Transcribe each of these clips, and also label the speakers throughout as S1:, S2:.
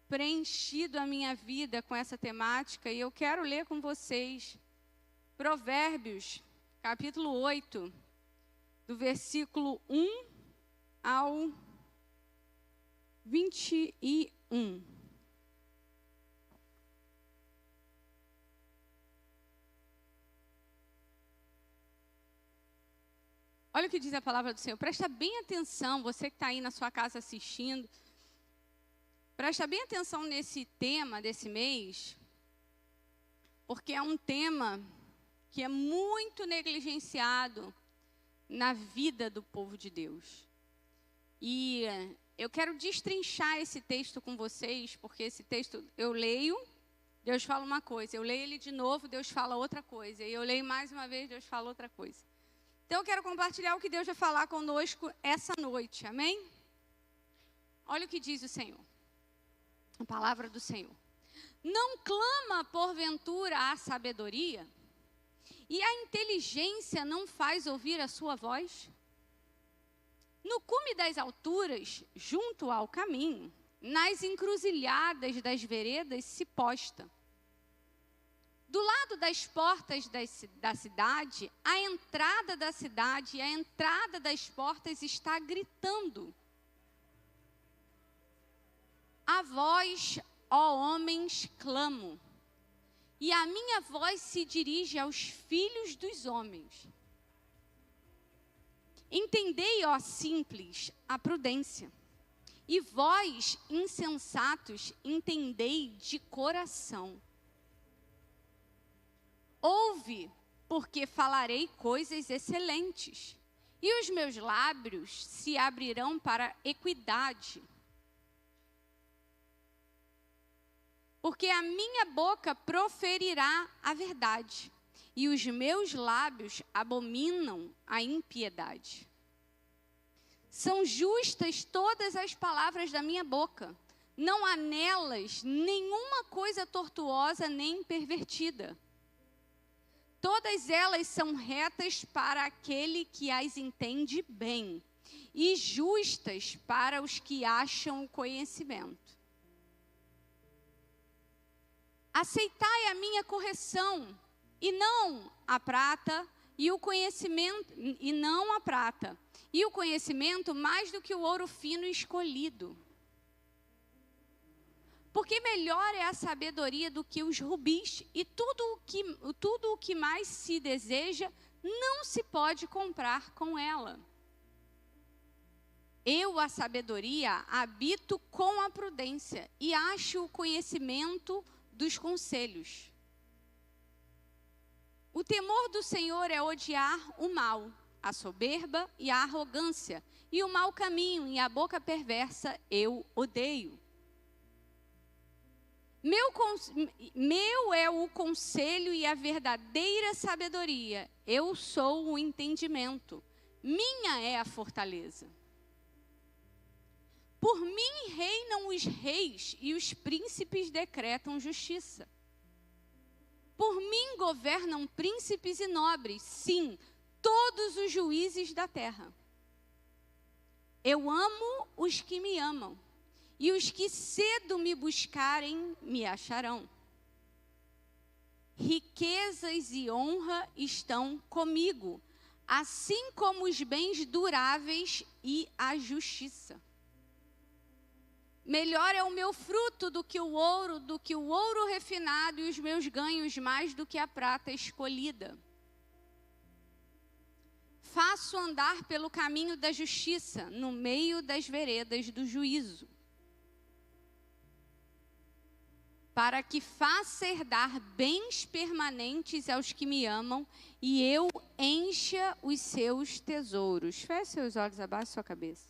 S1: preenchido a minha vida com essa temática e eu quero ler com vocês Provérbios, capítulo 8, do versículo 1 ao 21. Olha o que diz a palavra do Senhor. Presta bem atenção, você que está aí na sua casa assistindo. Presta bem atenção nesse tema desse mês, porque é um tema que é muito negligenciado na vida do povo de Deus. E eu quero destrinchar esse texto com vocês, porque esse texto eu leio, Deus fala uma coisa. Eu leio ele de novo, Deus fala outra coisa. E eu leio mais uma vez, Deus fala outra coisa. Então eu quero compartilhar o que Deus vai falar conosco essa noite, amém? Olha o que diz o Senhor, a palavra do Senhor. Não clama porventura a sabedoria, e a inteligência não faz ouvir a sua voz? No cume das alturas, junto ao caminho, nas encruzilhadas das veredas se posta. Do lado das portas da cidade, a entrada da cidade e a entrada das portas está gritando. A vós, ó homens, clamo, e a minha voz se dirige aos filhos dos homens. Entendei, ó simples, a prudência, e vós, insensatos, entendei de coração. Ouve, porque falarei coisas excelentes, e os meus lábios se abrirão para equidade. Porque a minha boca proferirá a verdade, e os meus lábios abominam a impiedade. São justas todas as palavras da minha boca, não há nelas nenhuma coisa tortuosa nem pervertida. Todas elas são retas para aquele que as entende bem, e justas para os que acham o conhecimento. Aceitai a minha correção, e não a prata, e o conhecimento, e não a prata, e o conhecimento mais do que o ouro fino e escolhido. Porque melhor é a sabedoria do que os rubis, e tudo o que mais se deseja não se pode comprar com ela. Eu, a sabedoria, habito com a prudência, e acho o conhecimento dos conselhos. O temor do Senhor é odiar o mal, a soberba e a arrogância, e o mau caminho e a boca perversa eu odeio. Meu é o conselho e a verdadeira sabedoria, eu sou o entendimento, minha é a fortaleza. Por mim reinam os reis e os príncipes decretam justiça. Por mim governam príncipes e nobres, sim, todos os juízes da terra. Eu amo os que me amam, e os que cedo me buscarem me acharão. Riquezas e honra estão comigo, assim como os bens duráveis e a justiça. Melhor é o meu fruto do que o ouro refinado, e os meus ganhos mais do que a prata escolhida. Faço andar pelo caminho da justiça, no meio das veredas do juízo, para que faça herdar bens permanentes aos que me amam, e eu encha os seus tesouros. Feche seus olhos, abaixe sua cabeça.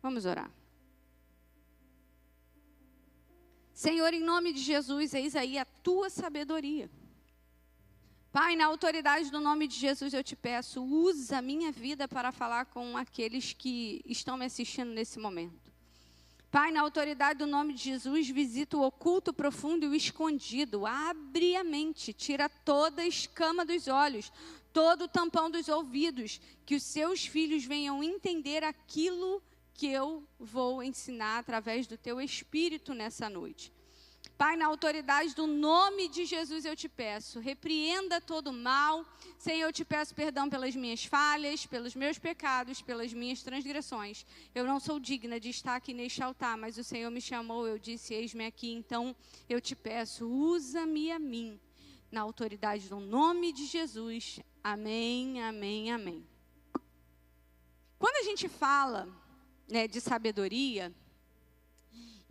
S1: Vamos orar. Senhor, em nome de Jesus, eis aí a tua sabedoria. Pai, na autoridade do nome de Jesus, eu te peço, usa a minha vida para falar com aqueles que estão me assistindo nesse momento. Pai, na autoridade do nome de Jesus, visita o oculto, o profundo e o escondido. Abre a mente, tira toda a escama dos olhos, todo o tampão dos ouvidos, que os seus filhos venham entender aquilo que eu vou ensinar através do teu Espírito nessa noite. Pai, na autoridade do nome de Jesus eu te peço, repreenda todo mal. Senhor, eu te peço perdão pelas minhas falhas, pelos meus pecados, pelas minhas transgressões. Eu não sou digna de estar aqui neste altar, mas o Senhor me chamou, eu disse, eis-me aqui. Então, eu te peço, usa-me a mim, na autoridade do nome de Jesus. Amém, amém, amém. Quando a gente fala, né, de sabedoria,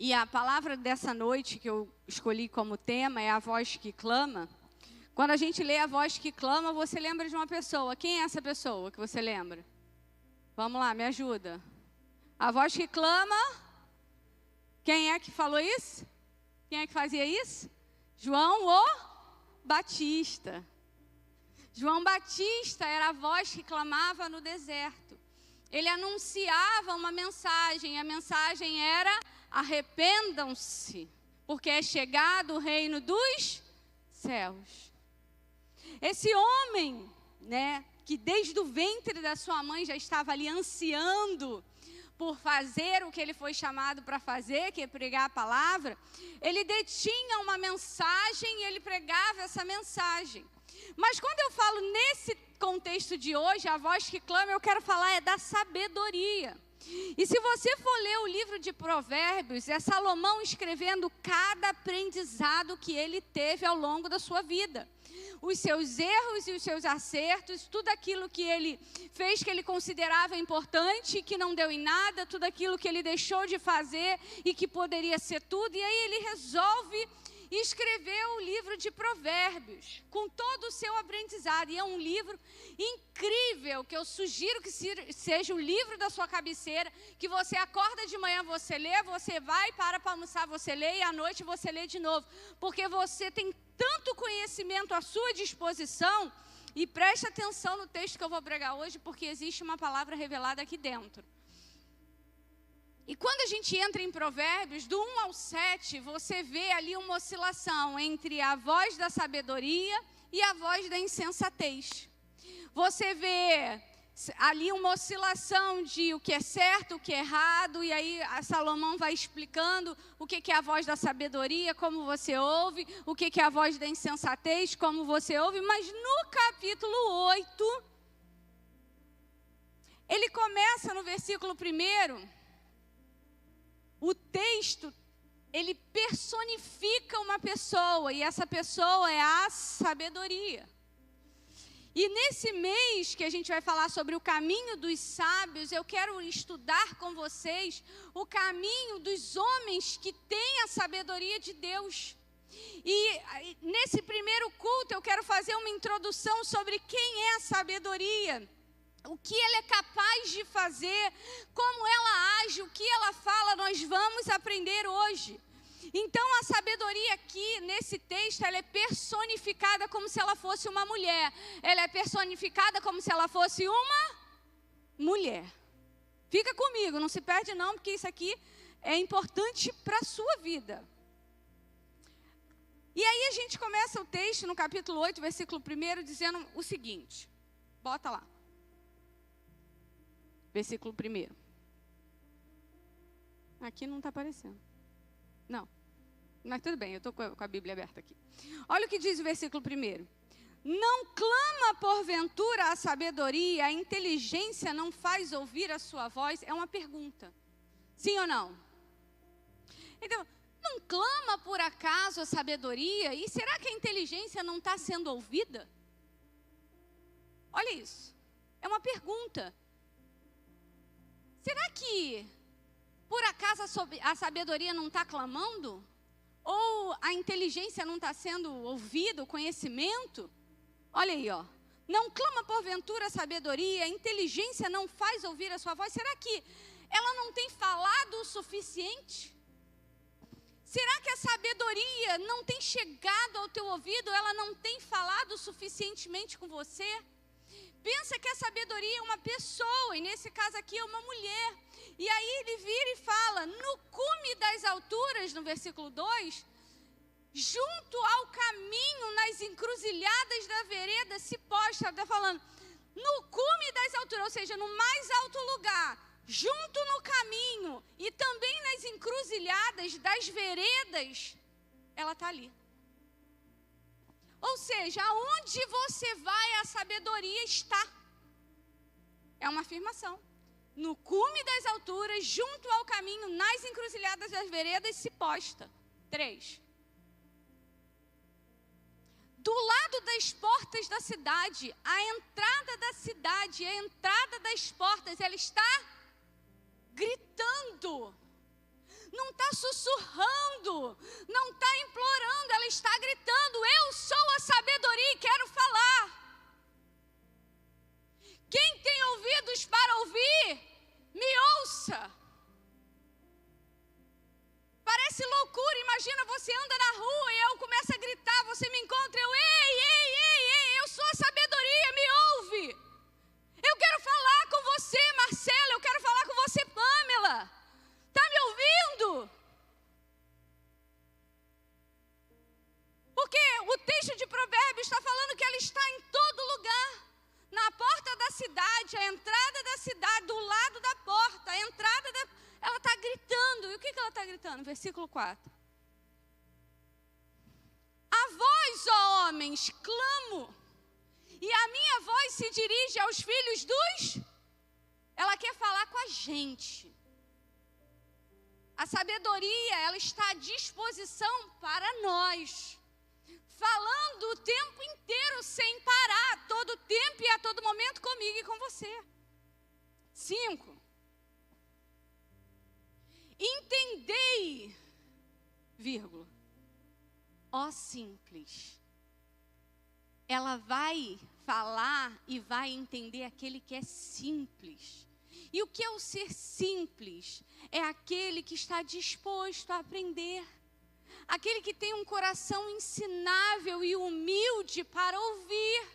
S1: e a palavra dessa noite que eu escolhi como tema é a voz que clama. Quando a gente lê a voz que clama, você lembra de uma pessoa. Quem é essa pessoa que você lembra? Vamos lá, me ajuda. A voz que clama, quem é que falou isso? Quem é que fazia isso? João o Batista. João Batista era a voz que clamava no deserto. Ele anunciava uma mensagem, a mensagem era: arrependam-se, porque é chegado o reino dos céus. Esse homem, né, que desde o ventre da sua mãe já estava ali ansiando por fazer o que ele foi chamado para fazer, que é pregar a palavra, ele detinha uma mensagem e ele pregava essa mensagem. Mas quando eu falo nesse contexto de hoje, a voz que clama, eu quero falar é da sabedoria. E se você for ler o livro de Provérbios, é Salomão escrevendo cada aprendizado que ele teve ao longo da sua vida. Os seus erros e os seus acertos, tudo aquilo que ele fez que ele considerava importante e que não deu em nada, tudo aquilo que ele deixou de fazer e que poderia ser tudo. E aí ele resolve escreveu o livro de Provérbios, com todo o seu aprendizado. E é um livro incrível, que eu sugiro que seja o livro da sua cabeceira, que você acorda de manhã, você lê, você vai para almoçar, você lê, e à noite você lê de novo. Porque você tem tanto conhecimento à sua disposição, e preste atenção no texto que eu vou pregar hoje, porque existe uma palavra revelada aqui dentro. E quando a gente entra em Provérbios, do 1 ao 7, você vê ali uma oscilação entre a voz da sabedoria e a voz da insensatez. Você vê ali uma oscilação de o que é certo, o que é errado, e aí a Salomão vai explicando o que é a voz da sabedoria, como você ouve, o que é a voz da insensatez, como você ouve. Mas no capítulo 8, ele começa no versículo 1, o texto, ele personifica uma pessoa, e essa pessoa é a sabedoria. E nesse mês que a gente vai falar sobre o caminho dos sábios, eu quero estudar com vocês o caminho dos homens que têm a sabedoria de Deus. E nesse primeiro culto eu quero fazer uma introdução sobre quem é a sabedoria, o que ela é capaz de fazer, como ela age, o que ela fala, nós vamos aprender hoje. Então, a sabedoria aqui, nesse texto, ela é personificada como se ela fosse uma mulher. Ela é personificada como se ela fosse uma mulher. Fica comigo, não se perde não, porque isso aqui é importante para a sua vida. E aí a gente começa o texto no capítulo 8, versículo 1, dizendo o seguinte. Bota lá. Versículo 1. Aqui não está aparecendo. Não. Mas tudo bem, eu estou com a Bíblia aberta aqui. Olha o que diz o versículo 1. Não clama porventura a sabedoria, a inteligência não faz ouvir a sua voz? É uma pergunta. Sim ou não? Então, não clama por acaso a sabedoria? E será que a inteligência não está sendo ouvida? Olha isso. É uma pergunta. Será que, por acaso, a sabedoria não está clamando? Ou a inteligência não está sendo ouvida, o conhecimento? Olha aí, ó. Não clama porventura a sabedoria, a inteligência não faz ouvir a sua voz? Será que ela não tem falado o suficiente? Será que a sabedoria não tem chegado ao teu ouvido? Ela não tem falado suficientemente com você? Pensa que a sabedoria é uma pessoa, e nesse caso aqui é uma mulher. E aí ele vira e fala, no cume das alturas, no versículo 2, junto ao caminho, nas encruzilhadas da vereda, se postra, está falando, no cume das alturas, ou seja, no mais alto lugar, junto no caminho e também nas encruzilhadas das veredas, ela está ali. Ou seja, aonde você vai, a sabedoria está. É uma afirmação. No cume das alturas, junto ao caminho, nas encruzilhadas das veredas, se posta. 3. Do lado das portas da cidade, a entrada da cidade, a entrada das portas, ela está gritando. Não está sussurrando, não está implorando, ela está gritando: eu sou a sabedoria e quero falar. Quem tem ouvidos para ouvir, me ouça. Parece loucura, imagina, você anda na rua e eu começo a gritar, você me encontra, eu sou a sabedoria, me ouve. Eu quero falar com você, Marcela, eu quero falar com você, Pamela. Está me ouvindo? Porque o texto de Provérbios está falando que ela está em todo lugar. Na porta da cidade, a entrada da cidade, do lado da porta, a entrada da... Ela está gritando. E o que ela está gritando? Versículo 4. A vós, ó homens, clamo, e a minha voz se dirige aos filhos dos... Ela quer falar com a gente. A sabedoria, ela está à disposição para nós. Falando o tempo inteiro, sem parar, todo tempo e a todo momento comigo e com você. 5. Entendei, vírgula, ó simples. Ela vai falar e vai entender aquele que é simples. E o que é o ser simples? É aquele que está disposto a aprender. Aquele que tem um coração ensinável e humilde para ouvir.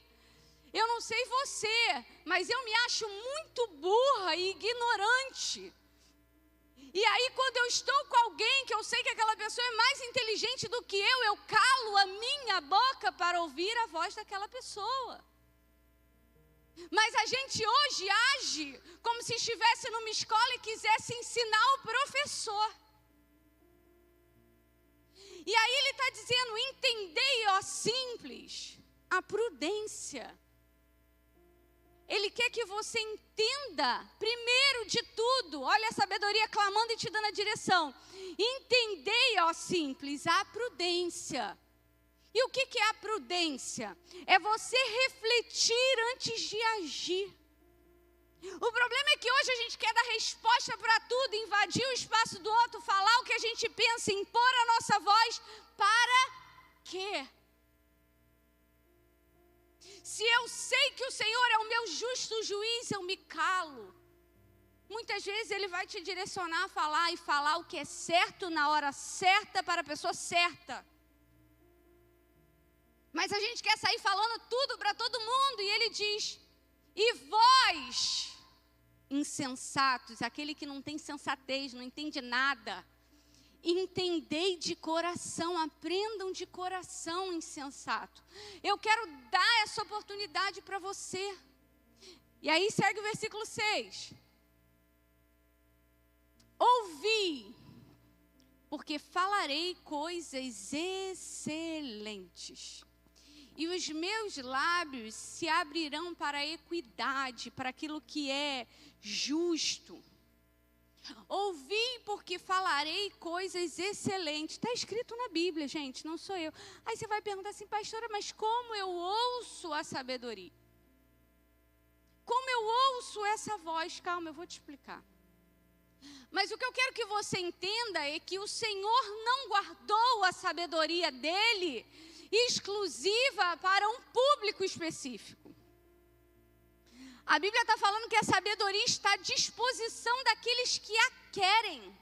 S1: Eu não sei você, mas eu me acho muito burra e ignorante. E aí, quando eu estou com alguém que eu sei que aquela pessoa é mais inteligente do que eu calo a minha boca para ouvir a voz daquela pessoa. Mas a gente hoje age como se estivesse numa escola e quisesse ensinar o professor. E aí ele está dizendo: entendei, ó simples, a prudência. Ele quer que você entenda, primeiro de tudo, olha a sabedoria clamando e te dando a direção. Entendei, ó simples, a prudência. E o que é a prudência? É você refletir antes de agir. O problema é que hoje a gente quer dar resposta para tudo, invadir o espaço do outro, falar o que a gente pensa, impor a nossa voz. Para quê? Se eu sei que o Senhor é o meu justo juiz, eu me calo. Muitas vezes Ele vai te direcionar a falar e falar o que é certo na hora certa para a pessoa certa. Mas a gente quer sair falando tudo para todo mundo e Ele diz: e vós, insensatos, aquele que não tem sensatez, não entende nada, entendei de coração, aprendam de coração, insensato. Eu quero dar essa oportunidade para você. E aí segue o versículo 6. Ouvi, porque falarei coisas excelentes. E os meus lábios se abrirão para a equidade, para aquilo que é justo. Ouvi, porque falarei coisas excelentes. Está escrito na Bíblia, gente, não sou eu. Aí você vai perguntar assim: pastora, mas como eu ouço a sabedoria? Como eu ouço essa voz? Calma, eu vou te explicar. Mas o que eu quero que você entenda é que o Senhor não guardou a sabedoria dele exclusiva para um público específico. A Bíblia está falando que a sabedoria está à disposição daqueles que a querem,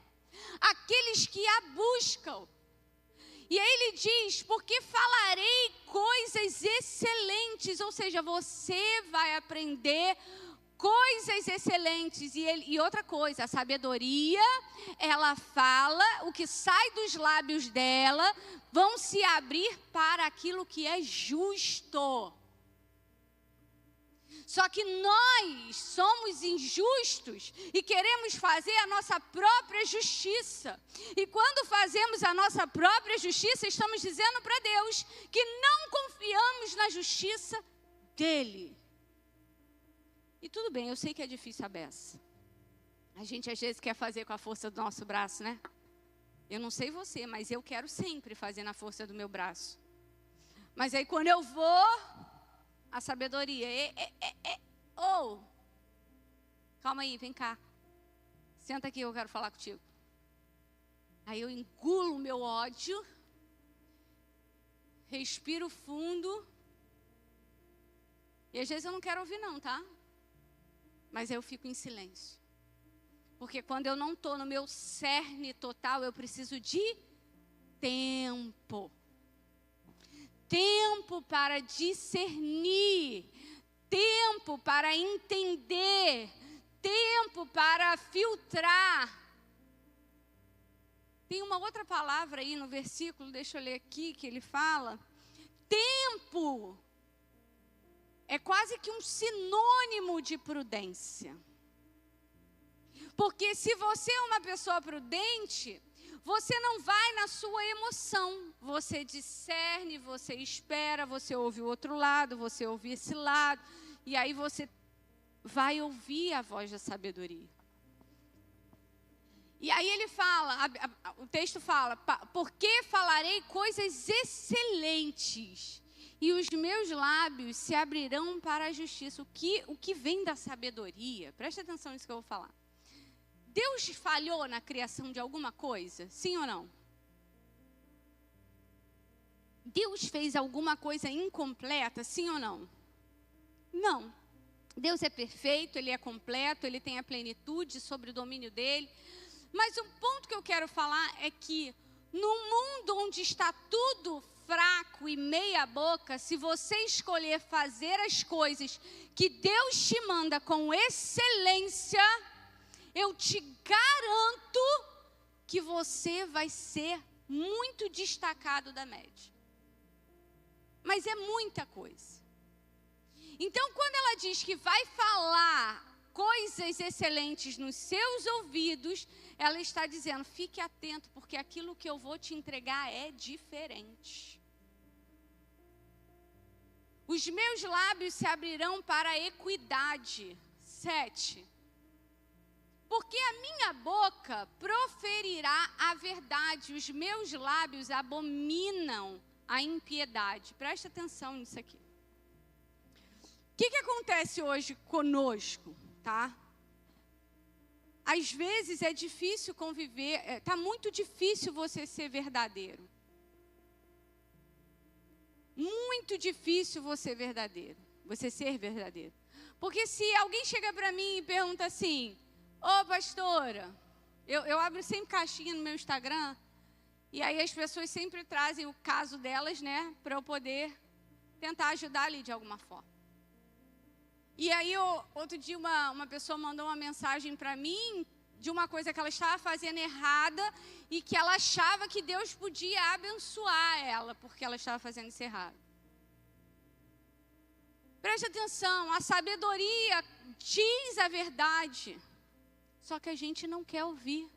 S1: aqueles que a buscam. E aí ele diz: porque falarei coisas excelentes, ou seja, você vai aprender coisas excelentes. E outra coisa, a sabedoria, ela fala, o que sai dos lábios dela, vão se abrir para aquilo que é justo. Só que nós somos injustos e queremos fazer a nossa própria justiça. E quando fazemos a nossa própria justiça, estamos dizendo para Deus que não confiamos na justiça dele. E tudo bem, eu sei que é difícil a beça. A gente às vezes quer fazer com a força do nosso braço, né? Eu não sei você, mas eu quero sempre fazer na força do meu braço. Mas aí quando eu vou, a sabedoria, calma aí, vem cá. Senta aqui, eu quero falar contigo. Aí eu engulo o meu ódio, respiro fundo. E às vezes eu não quero ouvir não, tá? Mas eu fico em silêncio. Porque quando eu não estou no meu cerne total, eu preciso de tempo. Tempo para discernir. Tempo para entender. Tempo para filtrar. Tem uma outra palavra aí no versículo, deixa eu ler aqui, que ele fala. Tempo é quase que um sinônimo de prudência. Porque se você é uma pessoa prudente, você não vai na sua emoção. Você discerne, você espera, você ouve o outro lado, você ouve esse lado. E aí você vai ouvir a voz da sabedoria. E aí ele fala, o texto fala, porque falarei coisas excelentes, e os meus lábios se abrirão para a justiça. O que vem da sabedoria, presta atenção nisso que eu vou falar. Deus falhou na criação de alguma coisa? Sim ou não? Deus fez alguma coisa incompleta? Sim ou não? Não. Deus é perfeito, Ele é completo, Ele tem a plenitude sobre o domínio dEle. Mas um ponto que eu quero falar é que no mundo onde está tudo fraco e meia boca, se você escolher fazer as coisas que Deus te manda com excelência, eu te garanto que você vai ser muito destacado da média. Mas é muita coisa. Então, quando ela diz que vai falar coisas excelentes nos seus ouvidos, ela está dizendo, fique atento, porque aquilo que eu vou te entregar é diferente. Os meus lábios se abrirão para a equidade. 7. Porque a minha boca proferirá a verdade, os meus lábios abominam a impiedade. Presta atenção nisso aqui. O que acontece hoje conosco, tá? Às vezes é difícil conviver, está muito difícil você ser verdadeiro. Muito difícil você ser verdadeiro. Porque se alguém chega para mim e pergunta assim, ô pastora, eu abro sempre caixinha no meu Instagram, e aí as pessoas sempre trazem o caso delas, né, para eu poder tentar ajudar ali de alguma forma. E aí, outro dia, uma pessoa mandou uma mensagem para mim de uma coisa que ela estava fazendo errada e que ela achava que Deus podia abençoar ela porque ela estava fazendo isso errado. Preste atenção, a sabedoria diz a verdade, só que a gente não quer ouvir.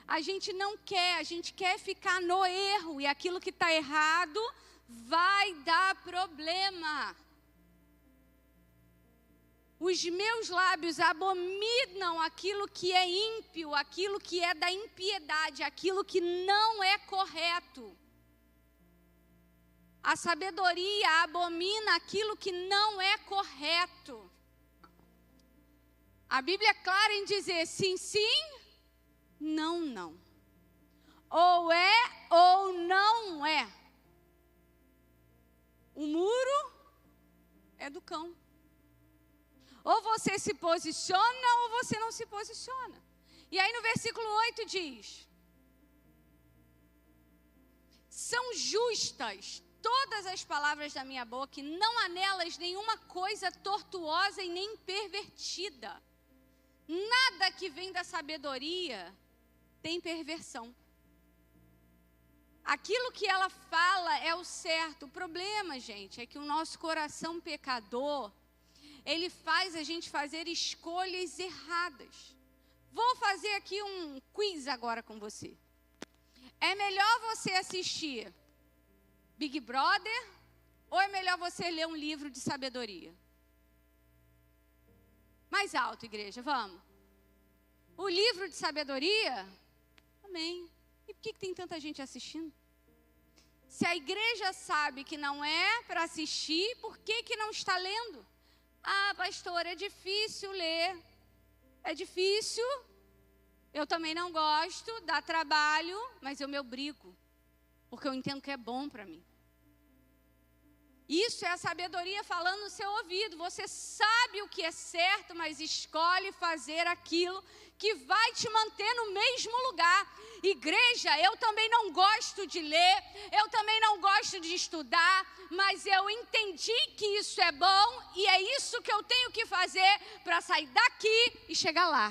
S1: A gente não quer, a gente quer ficar no erro e aquilo que está errado vai dar problema. Os meus lábios abominam aquilo que é ímpio, aquilo que é da impiedade, aquilo que não é correto. A sabedoria abomina aquilo que não é correto. A Bíblia é clara em dizer sim, sim, não, não. Ou é ou não é. O muro é do cão. Ou você se posiciona ou você não se posiciona. E aí no versículo 8 diz: são justas todas as palavras da minha boca, e não há nelas nenhuma coisa tortuosa e nem pervertida. Nada que vem da sabedoria tem perversão. aquilo que ela fala é o certo. O problema, gente, é que o nosso coração pecador, ele faz a gente fazer escolhas erradas. Vou fazer aqui um quiz agora com você. É melhor você assistir Big Brother ou é melhor você ler um livro de sabedoria? Mais alto, igreja, vamos. O livro de sabedoria? Amém. E por que tem tanta gente assistindo? Se a igreja sabe que não é para assistir, por que não está lendo? Ah, pastor, é difícil ler. É difícil. Eu também não gosto, dá trabalho, mas eu me obrigo. Porque eu entendo que é bom para mim. Isso é a sabedoria falando no seu ouvido. Você sabe o que é certo, mas escolhe fazer aquilo que vai te manter no mesmo lugar. Igreja, eu também não gosto de ler, eu também não gosto de estudar, mas eu entendi que isso é bom e é isso que eu tenho que fazer para sair daqui e chegar lá.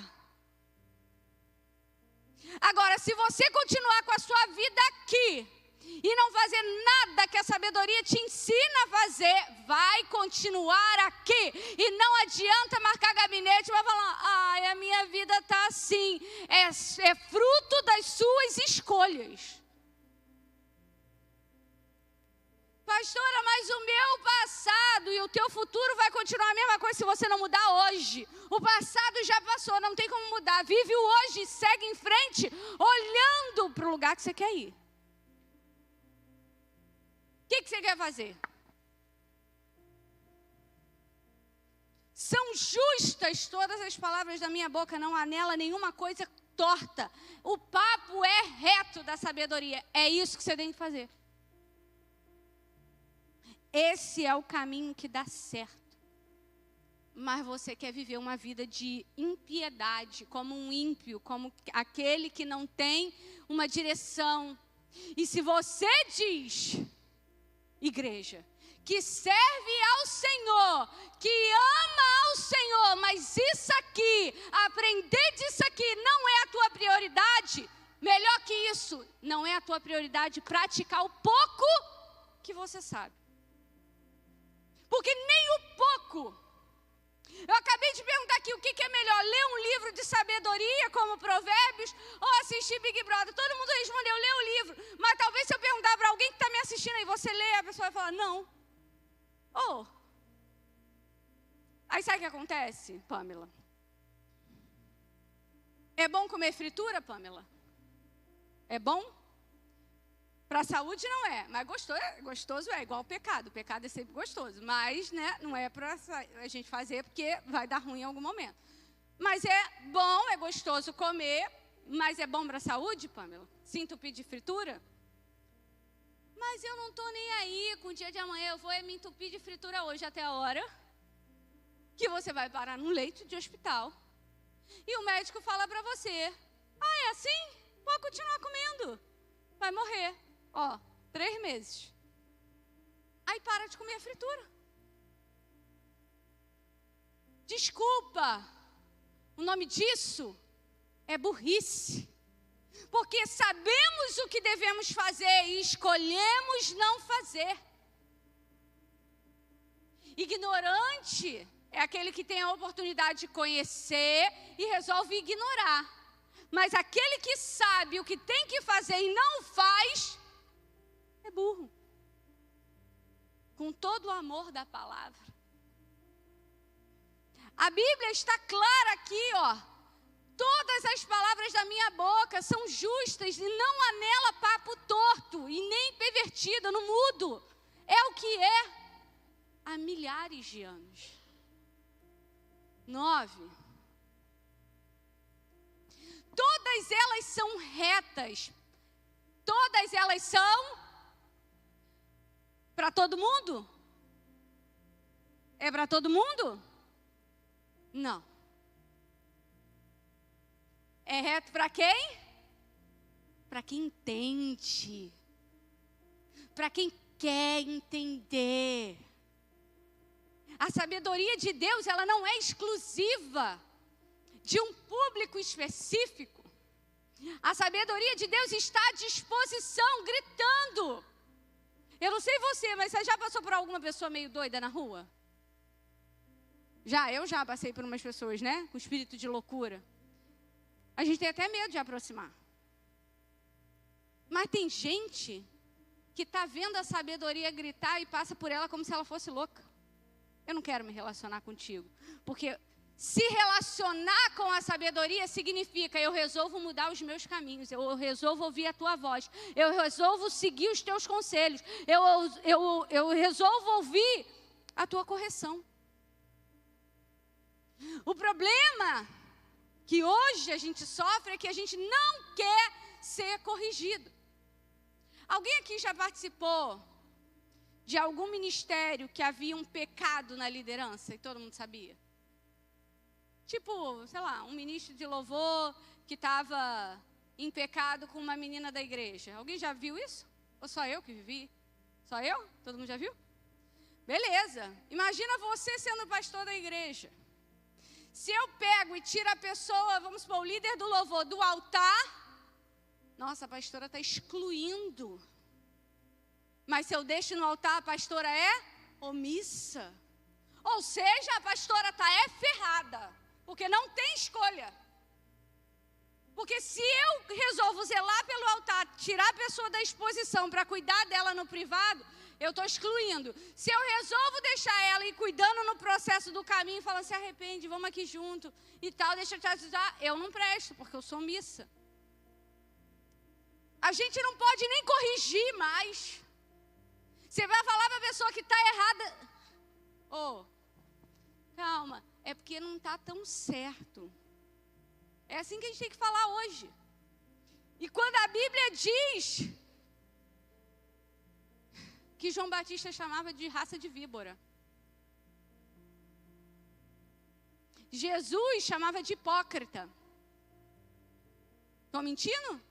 S1: Agora, se você continuar com a sua vida aqui e não fazer nada que a sabedoria te ensina a fazer, vai continuar aqui. E não adianta marcar gabinete e vai falar, ai, a minha vida está assim. É fruto das suas escolhas. Pastora, mas o meu passado e o teu futuro vai continuar a mesma coisa se você não mudar hoje. O passado já passou, não tem como mudar. Vive o hoje, segue em frente, olhando para o lugar que você quer ir. O que você quer fazer? São justas todas as palavras da minha boca, não há nela nenhuma coisa torta. O papo é reto da sabedoria. É isso que você tem que fazer. Esse é o caminho que dá certo. Mas você quer viver uma vida de impiedade, como um ímpio, como aquele que não tem uma direção. E se você diz, igreja, que serve ao Senhor, que ama ao Senhor, mas isso aqui, aprender disso aqui não é a tua prioridade, melhor que isso, não é a tua prioridade praticar o pouco que você sabe. Porque nem o pouco. Eu acabei de perguntar aqui o que é melhor, ler um livro de sabedoria como Provérbios ou assistir Big Brother. Todo mundo respondeu, lê o livro. Mas talvez se eu perguntar para alguém que está me assistindo aí, você lê, a pessoa vai falar, não. Oh. Aí sabe o que acontece, Pamela? É bom comer fritura, Pamela? É bom? Para a saúde não é, mas gostoso é igual o pecado. O pecado é sempre gostoso, mas né, não é para a gente fazer porque vai dar ruim em algum momento. Mas é bom, é gostoso comer, mas é bom para a saúde, Pamela? Se entupir de fritura? Mas eu não estou nem aí com o dia de amanhã, eu vou me entupir de fritura hoje até a hora que você vai parar num leito de hospital. E o médico fala para você, é assim? Pode continuar comendo, vai morrer. 3 meses. Aí para de comer a fritura. Desculpa, o nome disso é burrice. Porque sabemos o que devemos fazer e escolhemos não fazer. Ignorante é aquele que tem a oportunidade de conhecer e resolve ignorar. Mas aquele que sabe o que tem que fazer e não faz, é burro. Com todo o amor da palavra. A Bíblia está clara aqui, Todas as palavras da minha boca são justas e não há nela papo torto e nem pervertido, no mudo. É o que é há milhares de anos. 9. Todas elas são retas. Todas elas são para todo mundo? É para todo mundo? Não. É reto para quem? Para quem entende. Para quem quer entender. A sabedoria de Deus, ela não é exclusiva de um público específico. A sabedoria de Deus está à disposição, gritando. Eu não sei você, mas você já passou por alguma pessoa meio doida na rua? Eu já passei por umas pessoas, né? Com espírito de loucura. A gente tem até medo de aproximar. Mas tem gente que está vendo a sabedoria gritar e passa por ela como se ela fosse louca. Eu não quero me relacionar contigo. Porque se relacionar com a sabedoria significa eu resolvo mudar os meus caminhos, eu resolvo ouvir a tua voz, eu resolvo seguir os teus conselhos, eu resolvo ouvir a tua correção. O problema que hoje a gente sofre é que a gente não quer ser corrigido. Alguém aqui já participou de algum ministério que havia um pecado na liderança e todo mundo sabia? Tipo, sei lá, um ministro de louvor que estava em pecado com uma menina da igreja. Alguém já viu isso? Ou só eu que vivi? Só eu? Todo mundo já viu? Beleza. Imagina você sendo pastor da igreja. Se eu pego e tiro a pessoa, vamos supor, o líder do louvor do altar, nossa, a pastora está excluindo. Mas se eu deixo no altar, a pastora é omissa. Ou seja, a pastora está ferrada, porque não tem escolha. Porque se eu resolvo zelar pelo altar, tirar a pessoa da exposição para cuidar dela no privado, eu estou excluindo. Se eu resolvo deixar ela ir cuidando no processo do caminho, falando, se arrepende, vamos aqui junto e tal, deixa eu te ajudar, eu não presto, porque eu sou omissa. A gente não pode nem corrigir mais. Você vai falar para a pessoa que está errada. Calma, é porque não está tão certo. É assim que a gente tem que falar hoje. E quando a Bíblia diz que João Batista chamava de raça de víbora, Jesus chamava de hipócrita. Estou mentindo?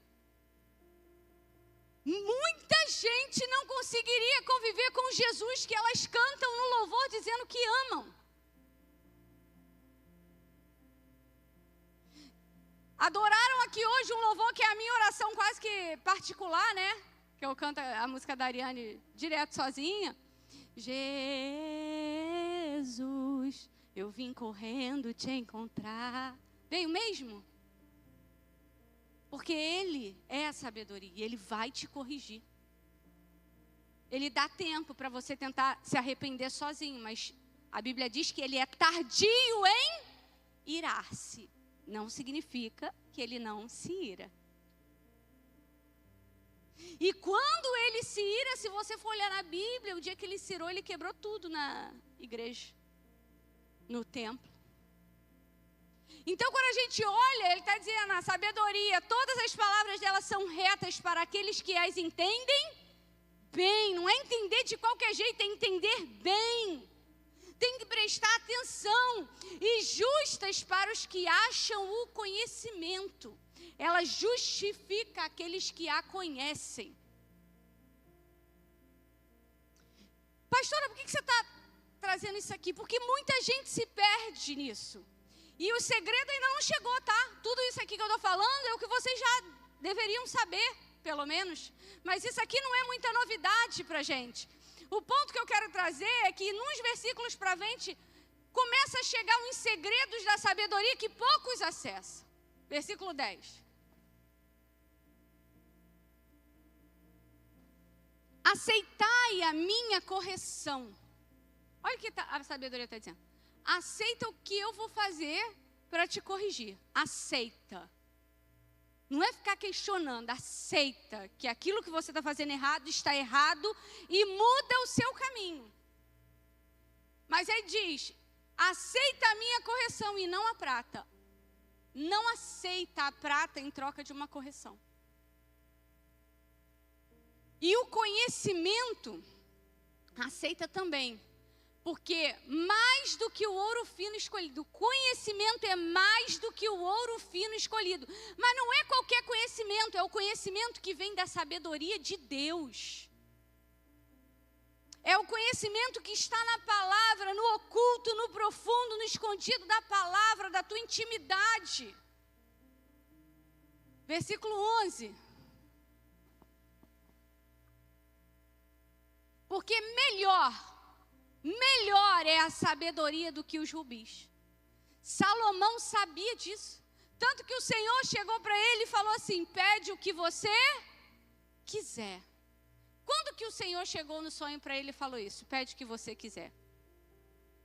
S1: Muita gente não conseguiria conviver com Jesus que elas cantam no louvor dizendo que amam. Adoraram aqui hoje um louvor que é a minha oração quase que particular, né? Que eu canto a música da Ariane direto sozinha. Jesus, eu vim correndo te encontrar. Veio mesmo? Porque Ele é a sabedoria, Ele vai te corrigir. Ele dá tempo para você tentar se arrepender sozinho, mas a Bíblia diz que Ele é tardio em irar-se. Não significa que Ele não se ira. E quando Ele se ira, se você for olhar na Bíblia, o dia que Ele se irou, Ele quebrou tudo na igreja, no templo. Então, quando a gente olha, ele está dizendo, a sabedoria, todas as palavras dela são retas para aqueles que as entendem bem. Não é entender de qualquer jeito, é entender bem. Tem que prestar atenção. E justas para os que acham o conhecimento. Ela justifica aqueles que a conhecem. Pastora, por que você está trazendo isso aqui? Porque muita gente se perde nisso. E o segredo ainda não chegou, tá? Tudo isso aqui que eu estou falando é o que vocês já deveriam saber, pelo menos. Mas isso aqui não é muita novidade para a gente. O ponto que eu quero trazer é que nos versículos para frente, começa a chegar uns segredos da sabedoria que poucos acessam. Versículo 10. Aceitai a minha correção. Olha o que a sabedoria está dizendo. Aceita o que eu vou fazer para te corrigir. Aceita. Não é ficar questionando. Aceita que aquilo que você está fazendo errado está errado e muda o seu caminho. Mas aí diz, aceita a minha correção e não a prata. Não aceita a prata em troca de uma correção. E o conhecimento aceita também. Porque mais do que o ouro fino escolhido, o conhecimento é mais do que o ouro fino escolhido. Mas não é qualquer conhecimento, é o conhecimento que vem da sabedoria de Deus. É o conhecimento que está na palavra, no oculto, no profundo, no escondido da palavra, da tua intimidade. Versículo 11. Porque melhor é a sabedoria do que os rubis. Salomão sabia disso. Tanto que o Senhor chegou para ele e falou assim: pede o que você quiser. Quando que o Senhor chegou no sonho para ele e falou isso? Pede o que você quiser.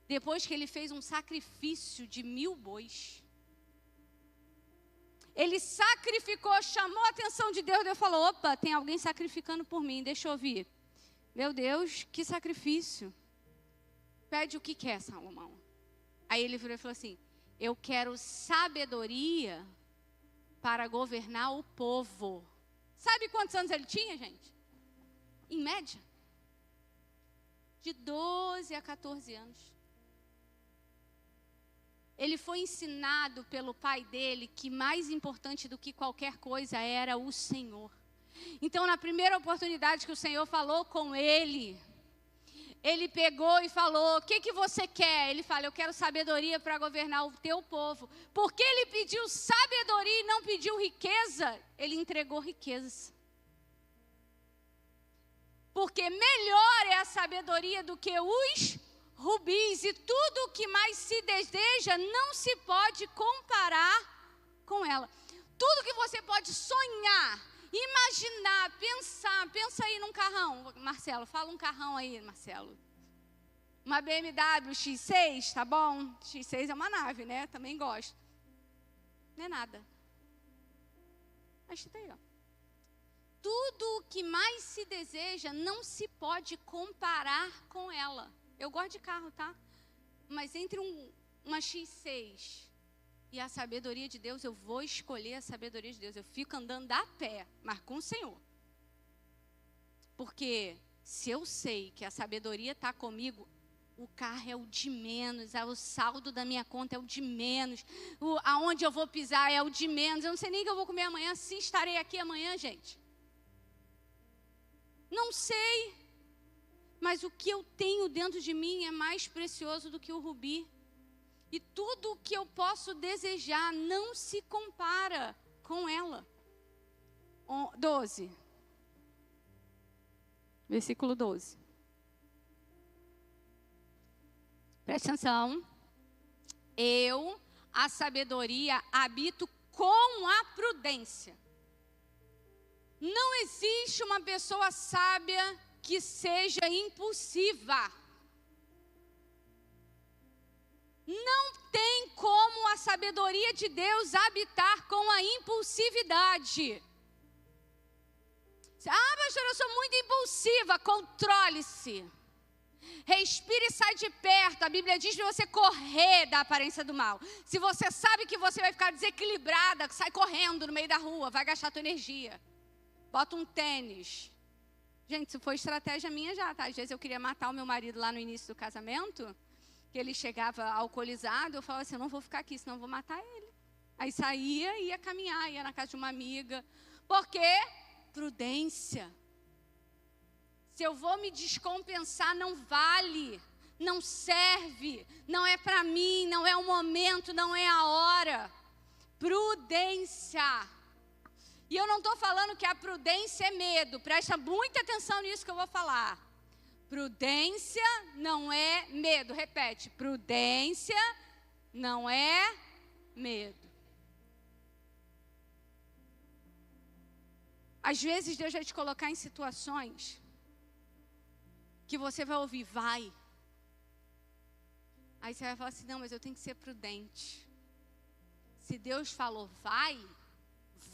S1: Depois que ele fez um sacrifício de 1000 bois. Ele sacrificou, chamou a atenção de Deus. Deus falou: opa, tem alguém sacrificando por mim, deixa eu ouvir. Meu Deus, que sacrifício. Pede o que quer, Salomão. Aí ele virou e falou assim: eu quero sabedoria para governar o povo. Sabe quantos anos ele tinha, gente? Em média, de 12 a 14 anos. Ele foi ensinado pelo pai dele que mais importante do que qualquer coisa era o Senhor. Então, na primeira oportunidade que o Senhor falou com ele, ele pegou e falou: o que você quer? Ele fala: eu quero sabedoria para governar o teu povo. Porque ele pediu sabedoria e não pediu riqueza, ele entregou riquezas. Porque melhor é a sabedoria do que os rubis. E tudo o que mais se deseja não se pode comparar com ela. Tudo que você pode sonhar, imaginar, pensar. Pensa aí num carrão. Marcelo, fala um carrão aí, Marcelo. Uma BMW X6, tá bom? X6 é uma nave, né? Também gosto. Não é nada. Mas tá aí, ó. Tudo o que mais se deseja não se pode comparar com ela. Eu gosto de carro, tá? Mas entre uma X6 e a sabedoria de Deus, eu vou escolher a sabedoria de Deus. Eu fico andando a pé, mas com o Senhor. Porque se eu sei que a sabedoria está comigo, o carro é o de menos, o saldo da minha conta é o de menos, aonde eu vou pisar é o de menos. Eu não sei nem o que eu vou comer amanhã, se estarei aqui amanhã, gente. Não sei, mas o que eu tenho dentro de mim é mais precioso do que o rubi. E tudo o que eu posso desejar não se compara com ela. 12. Versículo 12. Presta atenção. Eu, a sabedoria, habito com a prudência. Não existe uma pessoa sábia que seja impulsiva. Não tem como a sabedoria de Deus habitar com a impulsividade. Ah, pastor, eu sou muito impulsiva. Controle-se. Respire e sai de perto. A Bíblia diz para você correr da aparência do mal. Se você sabe que você vai ficar desequilibrada, sai correndo no meio da rua, vai gastar tua energia. Bota um tênis. Gente, isso foi estratégia minha já, tá? Às vezes eu queria matar o meu marido lá no início do casamento, que ele chegava alcoolizado, eu falava assim: eu não vou ficar aqui, senão eu vou matar ele. Aí saía e ia caminhar, ia na casa de uma amiga. Por quê? Prudência. Se eu vou me descompensar, não vale, não serve, não é para mim, não é o momento, não é a hora. Prudência. E eu não estou falando que a prudência é medo. Presta muita atenção nisso que eu vou falar. Prudência não é medo. Repete. Prudência não é medo. Às vezes Deus vai te colocar em situações que você vai ouvir: vai. Aí você vai falar assim: não, mas eu tenho que ser prudente. Se Deus falou vai,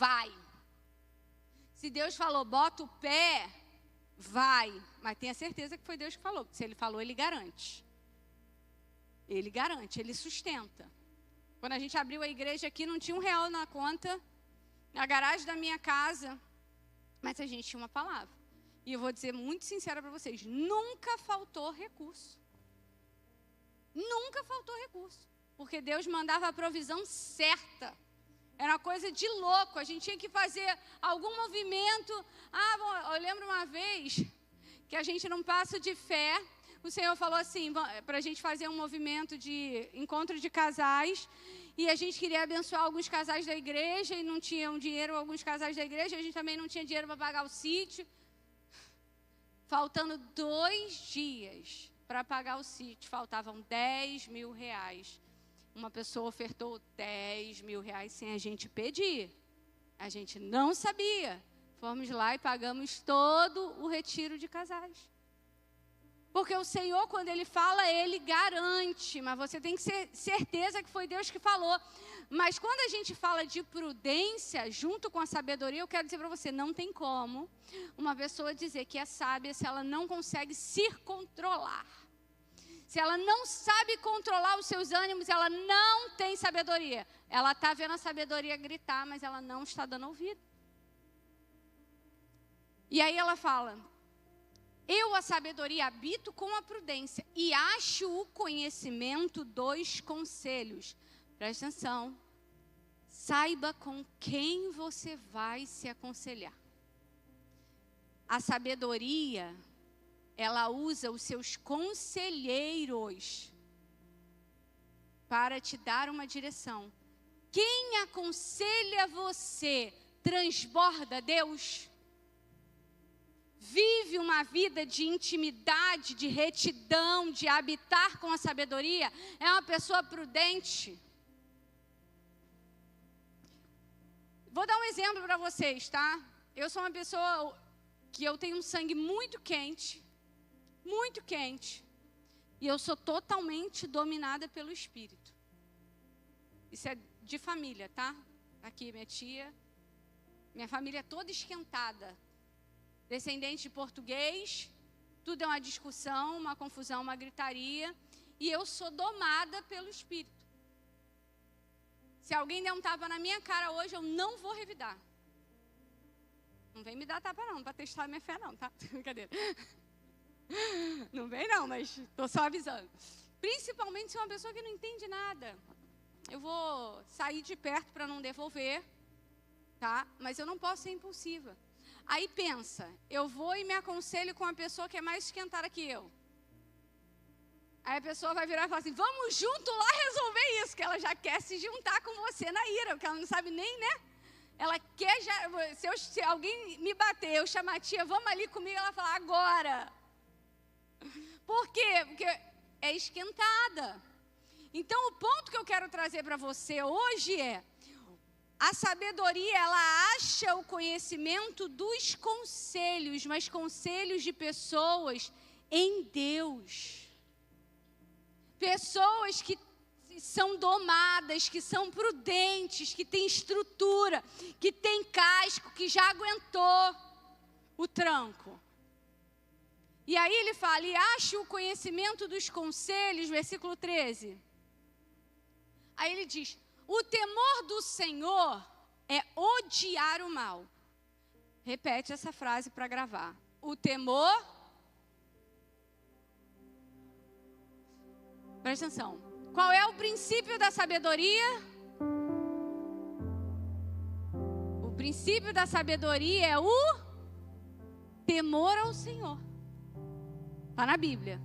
S1: vai. Se Deus falou bota o pé, vai. Mas tenha certeza que foi Deus que falou. Porque se Ele falou, Ele garante. Ele garante, Ele sustenta. Quando a gente abriu a igreja aqui, não tinha R$1 na conta, na garagem da minha casa. Mas a gente tinha uma palavra. E eu vou dizer muito sincera para vocês: nunca faltou recurso. Nunca faltou recurso. Porque Deus mandava a provisão certa. Era uma coisa de louco. A gente tinha que fazer algum movimento. Eu lembro uma vez que a gente, num passo de fé, o Senhor falou assim, para a gente fazer um movimento de encontro de casais, e a gente queria abençoar alguns casais da igreja, e não tinham dinheiro, alguns casais da igreja, a gente também não tinha dinheiro para pagar o sítio. Faltando 2 dias para pagar o sítio, faltavam R$10.000. Uma pessoa ofertou R$10.000 sem a gente pedir. A gente não sabia. Fomos lá e pagamos todo o retiro de casais. Porque o Senhor, quando Ele fala, Ele garante. Mas você tem que ter certeza que foi Deus que falou. Mas quando a gente fala de prudência, junto com a sabedoria, eu quero dizer para você, não tem como uma pessoa dizer que é sábia se ela não consegue se controlar. Se ela não sabe controlar os seus ânimos, ela não tem sabedoria. Ela está vendo a sabedoria gritar, mas ela não está dando ouvido. E aí ela fala, eu, a sabedoria, habito com a prudência e acho o conhecimento dos conselhos. Presta atenção. Saiba com quem você vai se aconselhar. A sabedoria, ela usa os seus conselheiros para te dar uma direção. Quem aconselha você transborda Deus? Vive uma vida de intimidade, de retidão, de habitar com a sabedoria? É uma pessoa prudente? Vou dar um exemplo para vocês, tá? Eu sou uma pessoa que eu tenho um sangue muito quente, e eu sou totalmente dominada pelo Espírito. Isso é de família, tá? Aqui, minha tia, minha família é toda esquentada. Descendente de português, tudo é uma discussão, uma confusão, uma gritaria, e eu sou domada pelo Espírito. Se alguém der um tapa na minha cara hoje, eu não vou revidar. Não vem me dar tapa não, para testar a minha fé não, tá? Brincadeira. Não vem não, mas estou só avisando. Principalmente se é uma pessoa que não entende nada. Eu vou sair de perto para não devolver, tá? Mas eu não posso ser impulsiva. Aí pensa, eu vou e me aconselho com uma pessoa que é mais esquentada que eu. Aí a pessoa vai virar e falar assim, vamos junto lá resolver isso, que ela já quer se juntar com você na ira, porque ela não sabe nem, né? Ela quer já, se alguém me bater, eu chamar a tia, vamos ali comigo, ela fala, agora. Por quê? Porque é esquentada. Então o ponto que eu quero trazer para você hoje é, a sabedoria, ela acha o conhecimento dos conselhos, mas conselhos de pessoas em Deus. Pessoas que são domadas, que são prudentes, que têm estrutura, que têm casco, que já aguentou o tranco. E aí ele fala, e acha o conhecimento dos conselhos, versículo 13. Aí ele diz, o temor do Senhor é odiar o mal. Repete essa frase para gravar. O temor... Presta atenção. Qual é o princípio da sabedoria? O princípio da sabedoria é o temor ao Senhor. Está na Bíblia.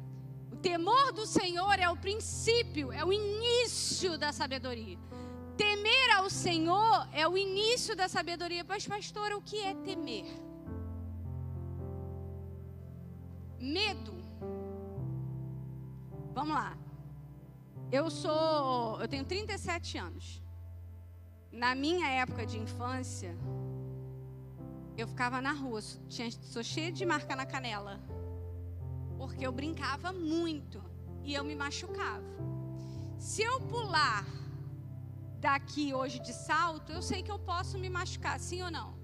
S1: O temor do Senhor é o princípio, é o início da sabedoria. Temer ao Senhor é o início da sabedoria. Mas, pastora, o que é temer? Medo. Vamos lá. Eu tenho 37 anos. Na minha época de infância, eu ficava na rua, sou cheia de marca na canela. Porque eu brincava muito e eu me machucava. Se eu pular daqui hoje de salto, eu sei que eu posso me machucar, sim ou não?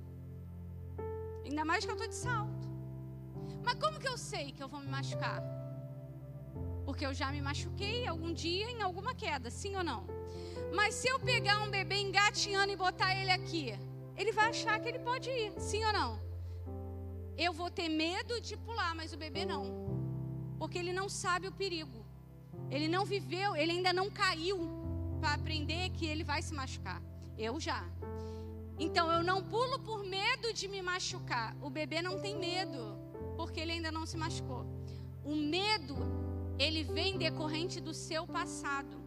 S1: Ainda mais que eu estou de salto. Mas como que eu sei que eu vou me machucar? Porque eu já me machuquei algum dia em alguma queda, sim ou não? Mas se eu pegar um bebê engatinhando e botar ele aqui, ele vai achar que ele pode ir, sim ou não? Eu vou ter medo de pular, mas o bebê não. Porque ele não sabe o perigo. Ele não viveu, ele ainda não caiu para aprender que ele vai se machucar. Eu já. Então eu não pulo por medo de me machucar. O bebê não tem medo, porque ele ainda não se machucou. O medo ele vem decorrente do seu passado.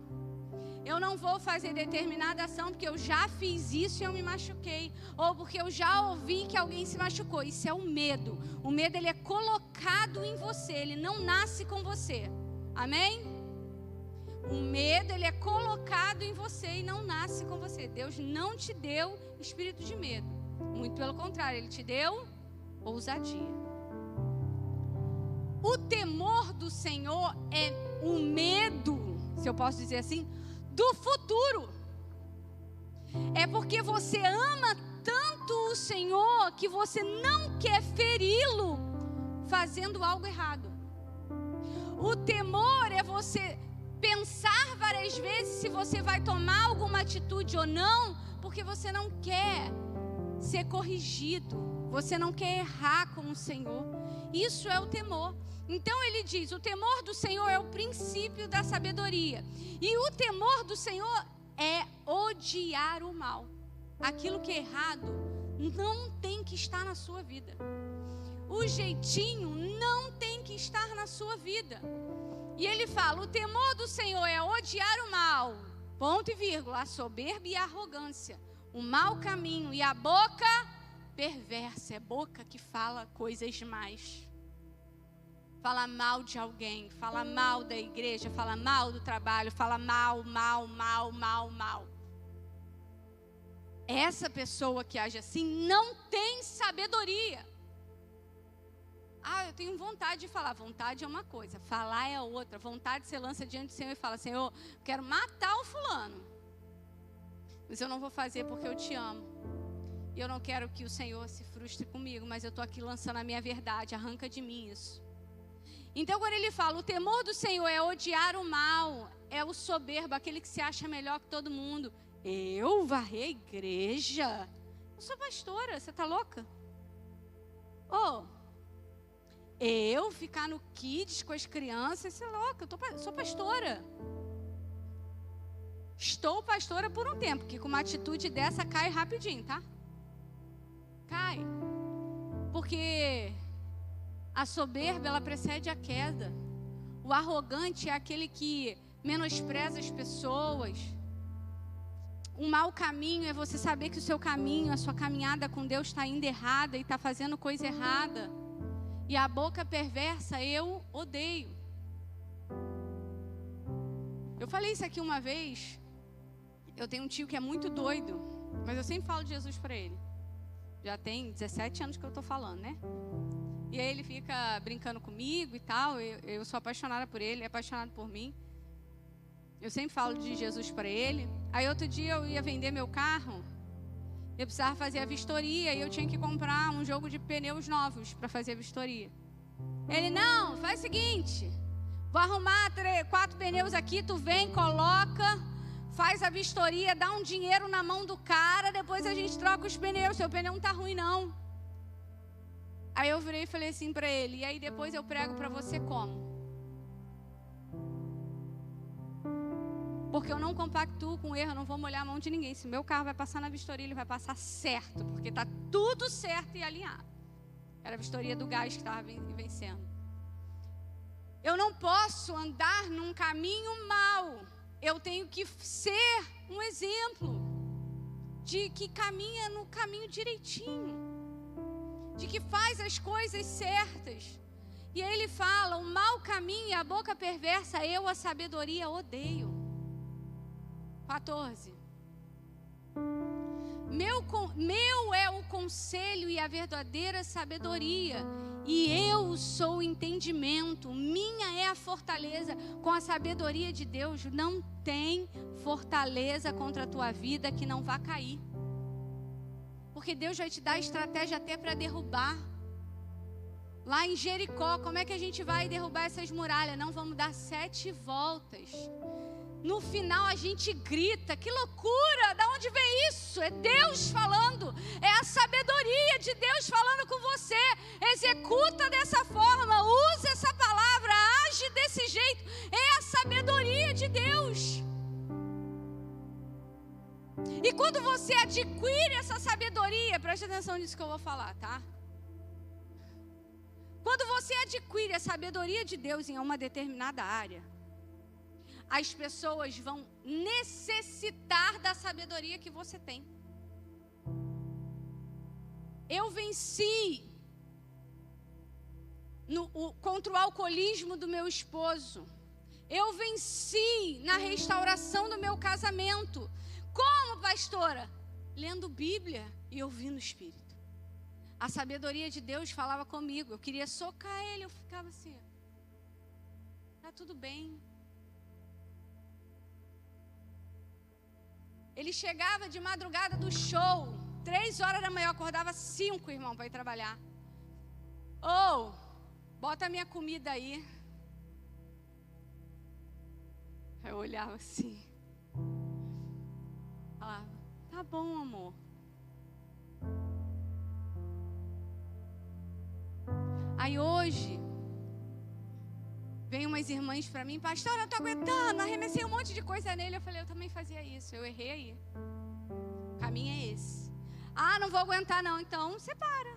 S1: Eu não vou fazer determinada ação porque eu já fiz isso e eu me machuquei. Ou porque eu já ouvi que alguém se machucou. Isso é o medo. O medo, ele é colocado em você. Ele não nasce com você. Amém? O medo, ele é colocado em você e não nasce com você. Deus não te deu espírito de medo. Muito pelo contrário, Ele te deu ousadia. O temor do Senhor é o medo, se eu posso dizer assim, do futuro. É porque você ama tanto o Senhor que você não quer feri-lo fazendo algo errado. O temor é você pensar várias vezes se você vai tomar alguma atitude ou não, porque você não quer ser corrigido, você não quer errar com o Senhor. Isso é o temor. Então ele diz, o temor do Senhor é o princípio da sabedoria. E o temor do Senhor é odiar o mal. Aquilo que é errado não tem que estar na sua vida. O jeitinho não tem que estar na sua vida. E ele fala, o temor do Senhor é odiar o mal, ponto e vírgula, a soberba e a arrogância, o mau caminho e a boca perversa. É boca que fala coisas más. Fala mal de alguém, fala mal da igreja, fala mal do trabalho, fala mal. Essa pessoa que age assim não tem sabedoria. Eu tenho vontade de falar. Vontade é uma coisa, falar é outra. Vontade você lança diante do Senhor e fala, Senhor, eu quero matar o fulano, mas eu não vou fazer porque eu te amo. E eu não quero que o Senhor se frustre comigo, mas eu estou aqui lançando a minha verdade, arranca de mim isso. Então quando ele fala, o temor do Senhor é odiar o mal, é o soberbo, aquele que se acha melhor que todo mundo. Eu varrer a igreja? Eu sou pastora, você está louca? Eu ficar no kids com as crianças, você é louca, eu sou pastora. Estou pastora por um tempo, que com uma atitude dessa cai rapidinho, tá? Cai. Porque a soberba, ela precede a queda. O arrogante é aquele que menospreza as pessoas. Um mau caminho é você saber que o seu caminho, a sua caminhada com Deus está indo errada e está fazendo coisa errada. E a boca perversa, eu odeio. Eu falei isso aqui uma vez. Eu tenho um tio que é muito doido, mas eu sempre falo de Jesus para ele. Já tem 17 anos que eu estou falando, né? E aí ele fica brincando comigo e tal. Eu sou apaixonada por ele, ele é apaixonado por mim. Eu sempre falo de Jesus para ele. Aí outro dia eu ia vender meu carro. Eu precisava fazer a vistoria e eu tinha que comprar um jogo de pneus novos para fazer a vistoria. Ele, não, faz o seguinte, vou arrumar 4 pneus aqui, tu vem, coloca, faz a vistoria, dá um dinheiro na mão do cara, depois a gente troca os pneus, seu pneu não tá ruim não. Aí eu virei e falei assim para ele, e aí depois eu prego para você como? Porque eu não compactuo com erro, eu não vou molhar a mão de ninguém. Se meu carro vai passar na vistoria, ele vai passar certo, porque está tudo certo e alinhado. Era a vistoria do gás que estava vencendo. Eu não posso andar num caminho mau. Eu tenho que ser um exemplo de que caminha no caminho direitinho, de que faz as coisas certas. E aí ele fala, o mau caminho e a boca perversa, eu a sabedoria odeio. 14. Meu é o conselho e a verdadeira sabedoria, e eu sou o entendimento, minha é a fortaleza. Com a sabedoria de Deus, não tem fortaleza contra a tua vida que não vá cair. Porque Deus vai te dar estratégia até para derrubar. Lá em Jericó, como é que a gente vai derrubar essas muralhas? Não, vamos dar 7 voltas. No final a gente grita, que loucura, da onde vem isso? É Deus falando, é a sabedoria de Deus falando com você. Executa dessa forma, usa essa palavra, age desse jeito, é a sabedoria de Deus. E quando você adquire essa sabedoria, preste atenção nisso que eu vou falar, tá? Quando você adquire a sabedoria de Deus em uma determinada área, as pessoas vão necessitar da sabedoria que você tem. Eu venci contra o alcoolismo do meu esposo. Eu venci na restauração do meu casamento. Como, pastora? Lendo Bíblia e ouvindo o Espírito. A sabedoria de Deus falava comigo. Eu queria socar ele, eu ficava assim: tá tudo bem. Ele chegava de madrugada do show, 3 horas da manhã, eu acordava 5, irmão, para ir trabalhar. Bota a minha comida aí. Aí eu olhava assim, falava: tá bom, amor. Aí hoje, vem umas irmãs para mim: pastora, eu tô aguentando, arremessei um monte de coisa nele. Eu falei: eu também fazia isso, eu errei aí. O caminho é esse. Não vou aguentar não, então separa.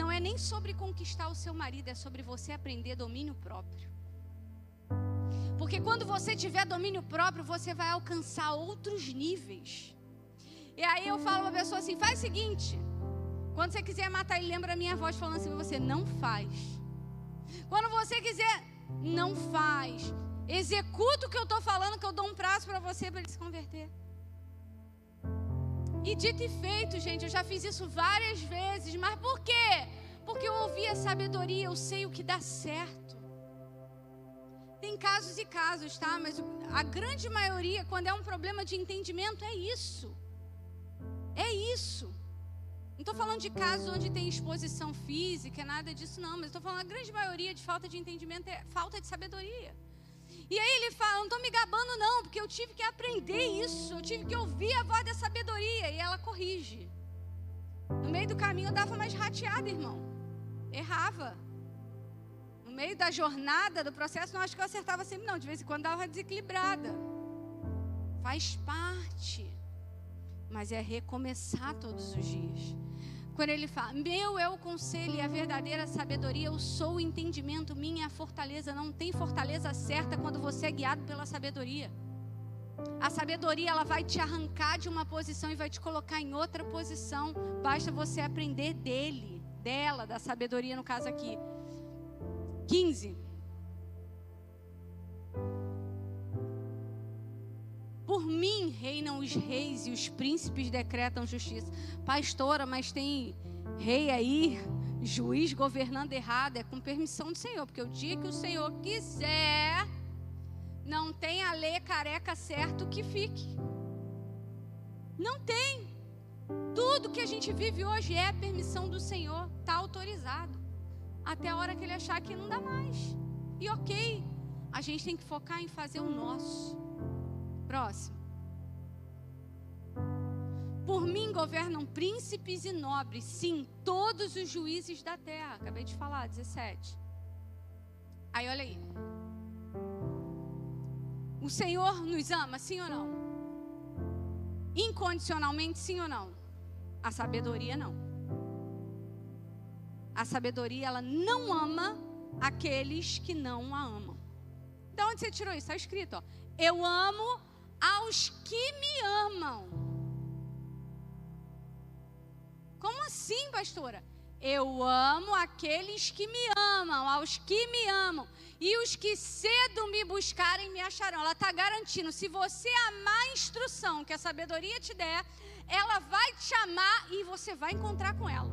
S1: Não é nem sobre conquistar o seu marido, é sobre você aprender domínio próprio. Porque quando você tiver domínio próprio, você vai alcançar outros níveis. E aí eu falo para a pessoa assim: faz o seguinte, quando você quiser matar ele, lembra a minha voz falando assim: você não faz. Quando você quiser, não faz. Executa o que eu estou falando, que eu dou um prazo para você, para ele se converter. E dito e feito, gente, eu já fiz isso várias vezes. Mas por quê? Porque eu ouvi a sabedoria, eu sei o que dá certo. Tem casos e casos, tá? Mas a grande maioria, quando é um problema de entendimento, é isso. É isso. Não estou falando de casos onde tem exposição física, nada disso não. Mas estou falando, a grande maioria de falta de entendimento é falta de sabedoria. E aí ele fala: não estou me gabando não, porque eu tive que aprender isso. Eu tive que ouvir a voz da sabedoria. E ela corrige. No meio do caminho eu dava mais rateada, irmão. Errava. No meio da jornada, do processo, não acho que eu acertava sempre não. De vez em quando dava desequilibrada. Faz parte. Mas é recomeçar todos os dias. Quando ele fala: meu é o conselho e a verdadeira sabedoria, eu sou o entendimento, minha é a fortaleza. Não tem fortaleza certa quando você é guiado pela sabedoria. A sabedoria, ela vai te arrancar de uma posição e vai te colocar em outra posição. Basta você aprender dela, da sabedoria no caso aqui. 15. Por mim reinam os reis e os príncipes decretam justiça. Pastora, mas tem rei aí, juiz governando errado. É com permissão do Senhor, porque o dia que o Senhor quiser, não tem a lei careca certo que fique. Não tem. Tudo que a gente vive hoje é a permissão do Senhor, está autorizado. Até a hora que Ele achar que não dá mais. E ok, a gente tem que focar em fazer o nosso. Próximo. Por mim governam príncipes e nobres, sim, todos os juízes da terra. Acabei de falar, 17. Aí olha aí. O Senhor nos ama, sim ou não? Incondicionalmente, sim ou não? A sabedoria não. A sabedoria, ela não ama aqueles que não a amam. De onde você tirou isso? Está escrito, ó. Eu amo aos que me amam. Como assim, pastora? Eu amo aqueles que me amam, aos que me amam. E os que cedo me buscarem me acharão. Ela está garantindo, se você amar a instrução que a sabedoria te der, ela vai te amar e você vai encontrar com ela.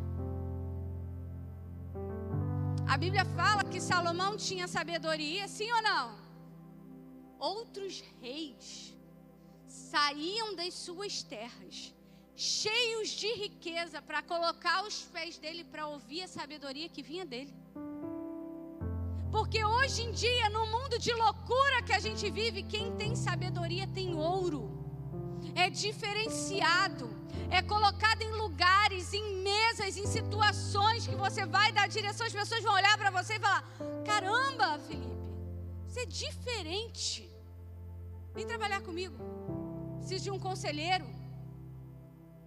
S1: A Bíblia fala que Salomão tinha sabedoria, sim ou não? Outros reis saíam das suas terras, cheios de riqueza, para colocar os pés dele para ouvir a sabedoria que vinha dele. Porque hoje em dia, no mundo de loucura que a gente vive, quem tem sabedoria tem ouro. É diferenciado, é colocado em lugares, em mesas, em situações que você vai dar direção, as pessoas vão olhar para você e falar: caramba, Felipe, você é diferente. Vem trabalhar comigo. Preciso de um conselheiro.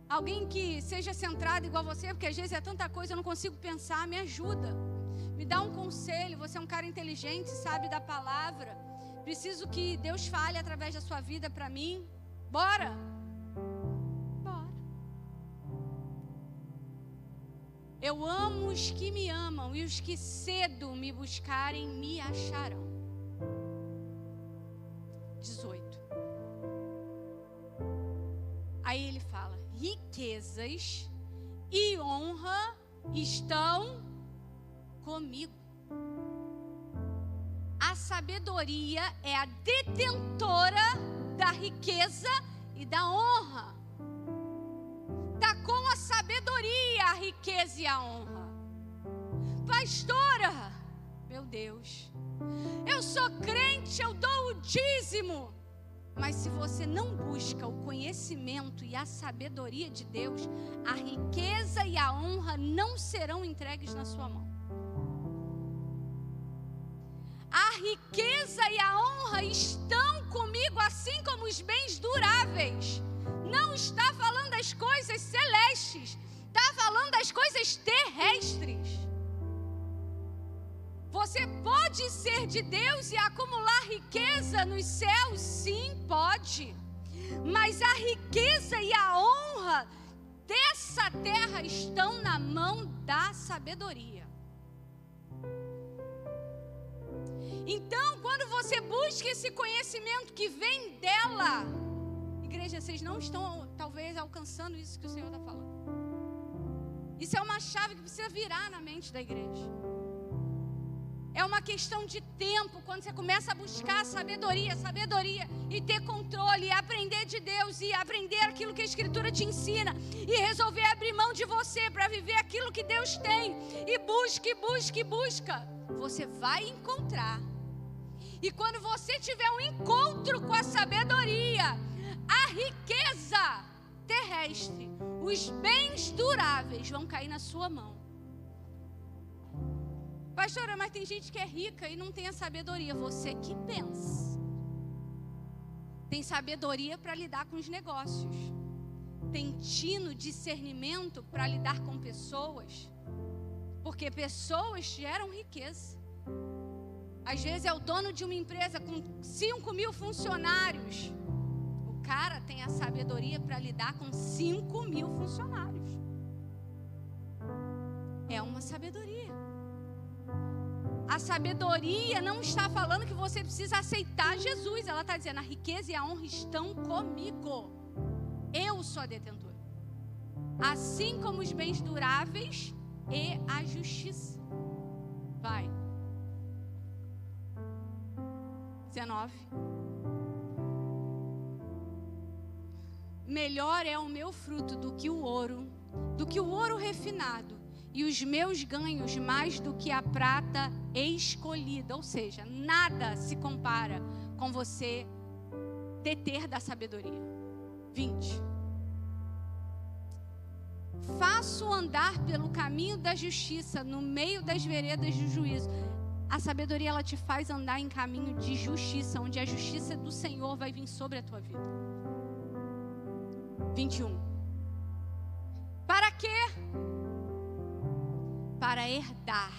S1: Alguém que seja centrado igual você, porque às vezes é tanta coisa, eu não consigo pensar, me ajuda. Me dá um conselho, você é um cara inteligente, sabe da palavra. Preciso que Deus fale através da sua vida para mim. Bora! Bora. Eu amo os que me amam, e os que cedo me buscarem me acharão. 18. Aí ele fala: riquezas e honra estão comigo. A sabedoria é a detentora da riqueza e da honra. Está com a sabedoria a riqueza e a honra. Pastora, meu Deus, eu sou crente, eu dou o dízimo. Mas se você não busca o conhecimento e a sabedoria de Deus, a riqueza e a honra não serão entregues na sua mão. A riqueza e a honra estão comigo, assim como os bens duráveis. Não está falando das coisas celestes, está falando das coisas terrestres. Você pode ser de Deus e acumular riqueza nos céus? Sim, pode. Mas a riqueza e a honra dessa terra estão na mão da sabedoria. Então, quando você busca esse conhecimento que vem dela, igreja, vocês não estão talvez alcançando isso que o Senhor está falando. Isso é uma chave que precisa virar na mente da igreja. É uma questão de tempo, quando você começa a buscar sabedoria, e ter controle, e aprender de Deus, e aprender aquilo que a Escritura te ensina, e resolver abrir mão de você para viver aquilo que Deus tem, e busca, você vai encontrar. E quando você tiver um encontro com a sabedoria, a riqueza terrestre, os bens duráveis vão cair na sua mão. Pastora, mas tem gente que é rica e não tem a sabedoria. Você que pensa. Tem sabedoria para lidar com os negócios. Tem tino, discernimento para lidar com pessoas. Porque pessoas geram riqueza. Às vezes é o dono de uma empresa com 5.000 funcionários. O cara tem a sabedoria para lidar com 5.000 funcionários. É uma sabedoria. A sabedoria não está falando que você precisa aceitar Jesus. Ela está dizendo: a riqueza e a honra estão comigo. Eu sou a detentora. Assim como os bens duráveis e a justiça. Vai. 19. Melhor é o meu fruto do que o ouro refinado. E os meus ganhos mais do que a prata escolhida. Ou seja, nada se compara com você deter da sabedoria. 20. Faço andar pelo caminho da justiça, no meio das veredas do juízo. A sabedoria, ela te faz andar em caminho de justiça, onde a justiça do Senhor vai vir sobre a tua vida. 21. Para quê? Para herdar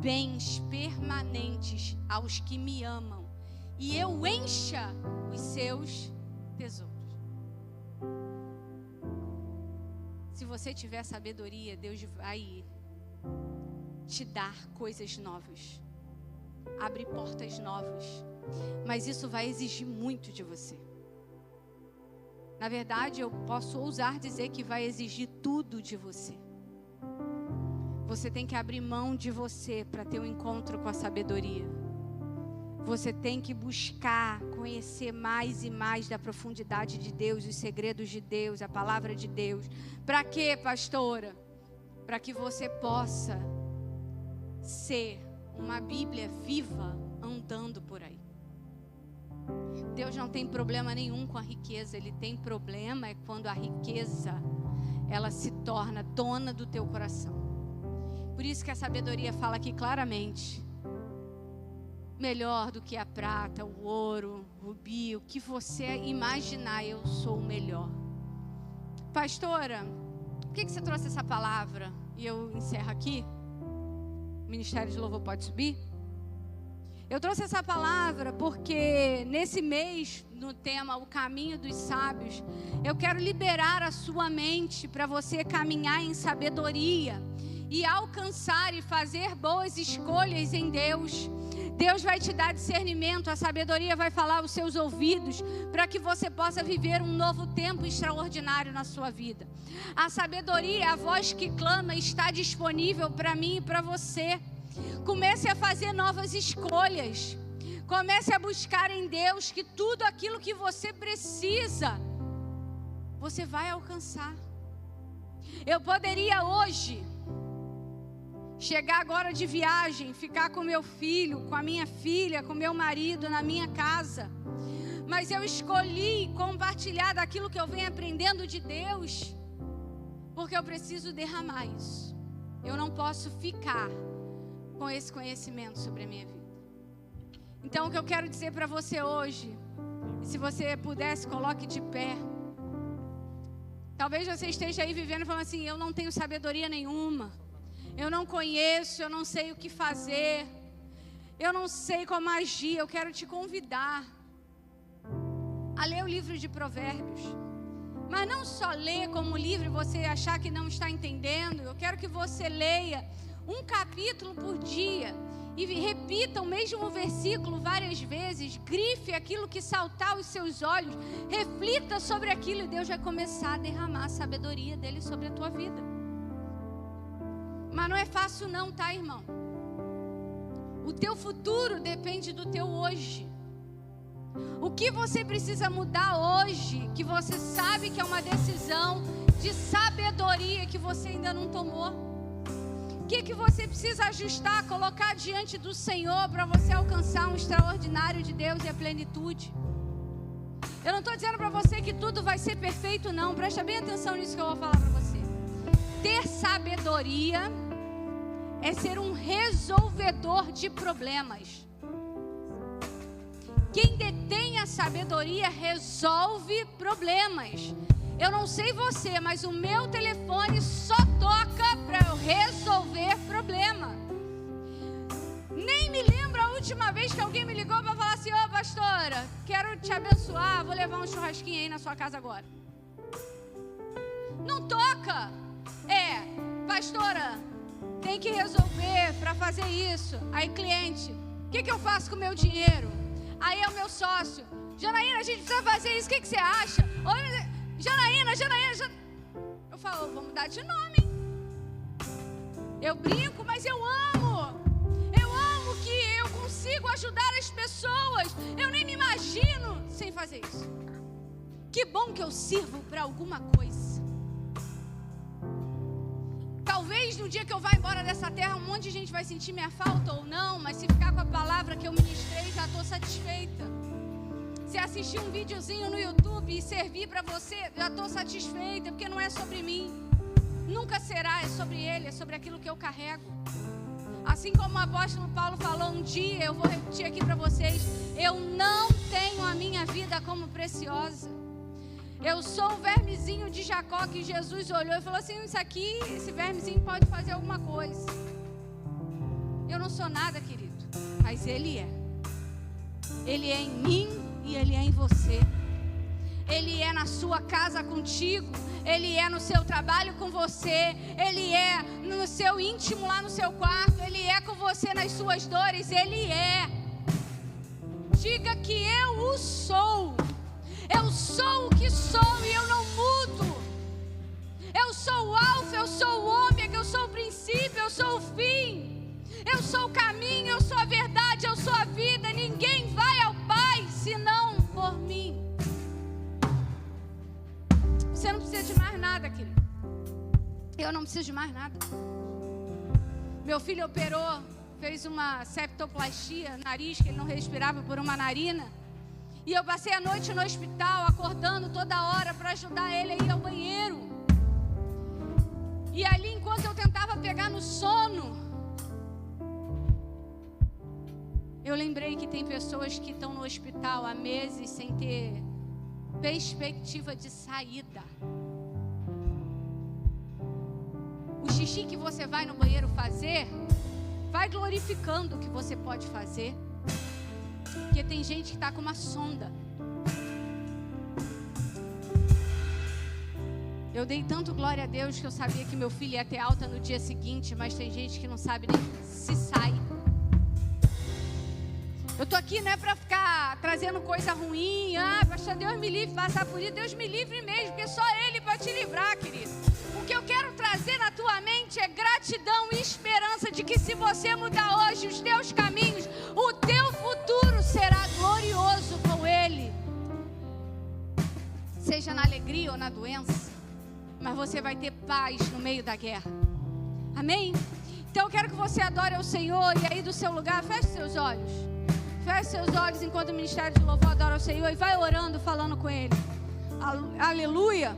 S1: bens permanentes aos que me amam, e eu encha os seus tesouros. Se você tiver sabedoria, Deus vai te dar coisas novas, abrir portas novas, mas isso vai exigir muito de você. Na verdade, eu posso ousar dizer que vai exigir tudo de você. Você tem que abrir mão de você para ter um encontro com a sabedoria. Você tem que buscar conhecer mais e mais da profundidade de Deus, os segredos de Deus, a palavra de Deus. Para quê, pastora? Para que você possa ser uma Bíblia viva andando por aí. Deus não tem problema nenhum com a riqueza. Ele tem problema é quando a riqueza ela se torna dona do teu coração. Por isso que a sabedoria fala aqui claramente: melhor do que a prata, o ouro, o rubi, o que você imaginar, eu sou o melhor. Pastora, por que você trouxe essa palavra? E eu encerro aqui. Ministério de Louvor pode subir. Eu trouxe essa palavra porque nesse mês, no tema O Caminho dos Sábios, eu quero liberar a sua mente para você caminhar em sabedoria e alcançar e fazer boas escolhas em Deus. Deus vai te dar discernimento, a sabedoria vai falar aos seus ouvidos para que você possa viver um novo tempo extraordinário na sua vida. A sabedoria, a voz que clama, está disponível para mim e para você. Comece a fazer novas escolhas. Comece a buscar em Deus que tudo aquilo que você precisa, você vai alcançar. Eu poderia hoje chegar agora de viagem, ficar com meu filho, com a minha filha, com meu marido na minha casa. Mas eu escolhi compartilhar daquilo que eu venho aprendendo de Deus, porque eu preciso derramar isso. Eu não posso ficar com esse conhecimento sobre a minha vida. Então o que eu quero dizer para você hoje, e se você pudesse, coloque de pé. Talvez você esteja aí vivendo e falando assim: eu não tenho sabedoria nenhuma, eu não conheço, eu não sei o que fazer, eu não sei como agir. Eu quero te convidar a ler o livro de Provérbios. Mas não só ler como livro e você achar que não está entendendo. Eu quero que você leia um capítulo por dia e repita o mesmo versículo várias vezes. Grife aquilo que saltar aos seus olhos, reflita sobre aquilo e Deus vai começar a derramar a sabedoria dele sobre a tua vida. Mas não é fácil não, tá, irmão? O teu futuro depende do teu hoje. O que você precisa mudar hoje, que você sabe que é uma decisão de sabedoria que você ainda não tomou? O que você precisa ajustar, colocar diante do Senhor para você alcançar um extraordinário de Deus e a plenitude? Eu não estou dizendo para você que tudo vai ser perfeito, não. Presta bem atenção nisso que eu vou falar para você. Ter sabedoria é ser um resolvedor de problemas. Quem detém a sabedoria resolve problemas. Eu não sei você, mas o meu telefone só toca para eu resolver problema. Nem me lembro a última vez que alguém me ligou para falar assim: ô pastora, quero te abençoar, vou levar um churrasquinho aí na sua casa agora. Não toca. Pastora, tem que resolver para fazer isso. Aí cliente, o que eu faço com o meu dinheiro? Aí é o meu sócio: Janaína, a gente precisa fazer isso, o que você acha? Janaína. Eu falo: vou mudar de nome. Eu brinco, mas eu amo que eu consigo ajudar as pessoas. Eu nem me imagino sem fazer isso. Que bom que eu sirvo para alguma coisa. Talvez no dia que eu vá embora dessa terra, um monte de gente vai sentir minha falta ou não, mas se ficar com a palavra que eu ministrei, já estou satisfeita. Se assistir um videozinho no YouTube e servir para você, já estou satisfeita, porque não é sobre mim. Nunca será, é sobre Ele, é sobre aquilo que eu carrego. Assim como o apóstolo Paulo falou um dia, eu vou repetir aqui para vocês: eu não tenho a minha vida como preciosa. Eu sou o vermezinho de Jacó que Jesus olhou e falou assim: esse vermezinho pode fazer alguma coisa. Eu não sou nada, querido, mas Ele é. Ele é em mim e Ele é em você. Ele é na sua casa contigo. Ele é no seu trabalho com você. Ele é no seu íntimo lá no seu quarto. Ele é com você nas suas dores. Ele é. Diga que eu o sou. Eu sou o que sou e eu não mudo. Eu sou o alfa, eu sou o ômega, eu sou o princípio, eu sou o fim. Eu sou o caminho, eu sou a verdade, eu sou a vida. Ninguém vai ao Pai senão por mim. Você não precisa de mais nada, querido. Eu não preciso de mais nada. Meu filho operou, fez uma septoplastia, nariz, que ele não respirava por uma narina. E eu passei a noite no hospital, acordando toda hora para ajudar ele a ir ao banheiro. E ali, enquanto eu tentava pegar no sono, eu lembrei que tem pessoas que estão no hospital há meses sem ter perspectiva de saída. O xixi que você vai no banheiro fazer Vai glorificando o que você pode fazer. Porque tem gente que está com uma sonda. Eu dei tanto glória a Deus que eu sabia que meu filho ia ter alta no dia seguinte, mas tem gente que não sabe nem se sai. Eu tô aqui não é para ficar trazendo coisa ruim. Pastor, Deus me livre, passar por isso. Deus me livre mesmo, porque só Ele pode te livrar, querido. O que eu quero trazer na tua mente é gratidão e esperança de que se você mudar hoje os teus caminhos, o teu futuro será glorioso com Ele. Seja na alegria ou na doença, mas você vai ter paz no meio da guerra. Amém? Então eu quero que você adore ao Senhor. E aí do seu lugar, feche seus olhos. Feche seus olhos enquanto o ministério de louvor adora ao Senhor. E vai orando, falando com Ele. Aleluia.